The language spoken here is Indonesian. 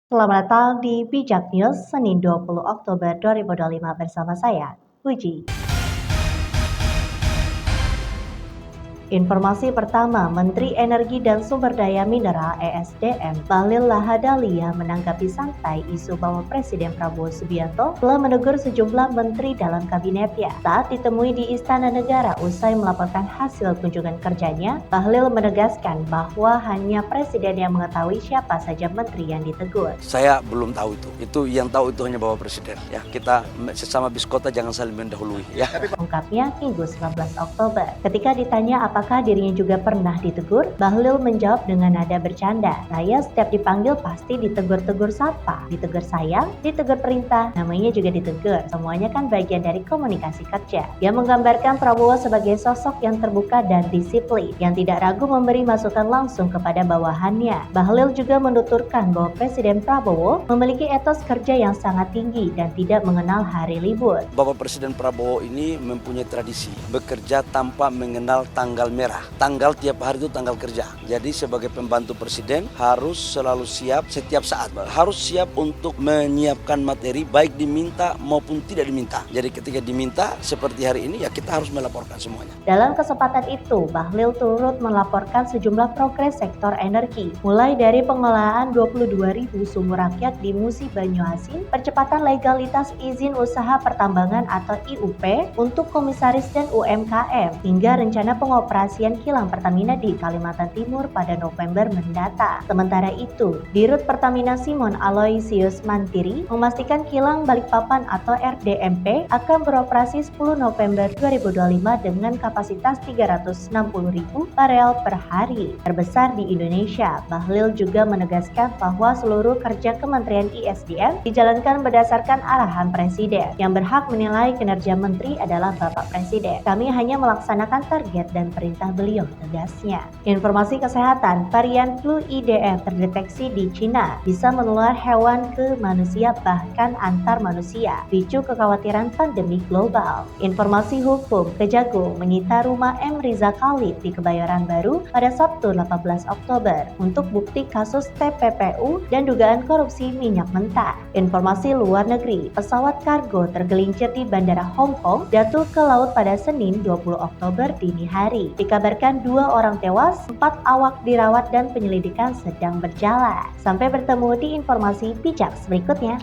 Selamat datang di Bijak News, Senin 20 Oktober 2025 bersama saya, Puji. Informasi pertama, Menteri Energi dan Sumber Daya Mineral (ESDM) Bahlil Lahadalia menanggapi santai isu bahwa Presiden Prabowo Subianto telah menegur sejumlah menteri dalam kabinetnya. Saat ditemui di Istana Negara usai melaporkan hasil kunjungan kerjanya, Bahlil menegaskan bahwa hanya Presiden yang mengetahui siapa saja menteri yang ditegur. Saya belum tahu itu. Itu yang tahu itu hanya Bapak Presiden. Ya, kita sesama biskota jangan saling mendahului. Ya. Ungkapnya Minggu 19 Oktober. Ketika ditanya apakah dirinya juga pernah ditegur, Bahlil menjawab dengan nada bercanda. Saya setiap dipanggil pasti ditegur-tegur sapa, ditegur sayang, ditegur perintah, namanya juga ditegur. Semuanya kan bagian dari komunikasi kerja. Dia menggambarkan Prabowo sebagai sosok yang terbuka dan disiplin, yang tidak ragu memberi masukan langsung kepada bawahannya. Bahlil juga menuturkan bahwa Presiden Prabowo memiliki etos kerja yang sangat tinggi dan tidak mengenal hari libur. Bapak Presiden Prabowo ini mempunyai tradisi bekerja tanpa mengenal tanggal merah. Tanggal tiap hari itu tanggal kerja. Jadi sebagai pembantu presiden harus selalu siap setiap saat. Harus siap untuk menyiapkan materi baik diminta maupun tidak diminta. Jadi ketika diminta seperti hari ini ya kita harus melaporkan semuanya. Dalam kesempatan itu, Bahlil turut melaporkan sejumlah progres sektor energi, mulai dari pengelolaan 22.000 sumur rakyat di Musi Banyuasin, percepatan legalitas izin usaha pertambangan atau IUP untuk komisaris dan UMKM, hingga rencana pengoperasian kilang Pertamina di Kalimantan Timur pada November mendatang. Sementara itu, Dirut Pertamina Simon Aloysius Mantiri memastikan kilang Balikpapan atau RDMP akan beroperasi 10 November 2025 dengan kapasitas 360.000 barel per hari, terbesar di Indonesia. Bahlil juga menegaskan bahwa seluruh kerja Kementerian ISDM dijalankan berdasarkan arahan Presiden. Yang berhak menilai kinerja menteri adalah Bapak Presiden. Kami hanya melaksanakan target dan perintah beliau, tegasnya. Informasi kesehatan, varian flu IDF terdeteksi di Cina, bisa menular hewan ke manusia bahkan antar manusia, picu kekhawatiran pandemi global. Informasi hukum, Kejagung menyita rumah M. Riza Khalid di Kebayoran Baru pada Sabtu 18 Oktober untuk bukti kasus TPPU dan dugaan korupsi minyak mentah. Informasi luar negeri, pesawat kargo tergelincir di Bandara Hong Kong jatuh ke laut pada Senin 20 Oktober dini hari. Dikabarkan 2 orang tewas, 4 awak dirawat dan penyelidikan sedang berjalan. Sampai bertemu di informasi bijak berikutnya.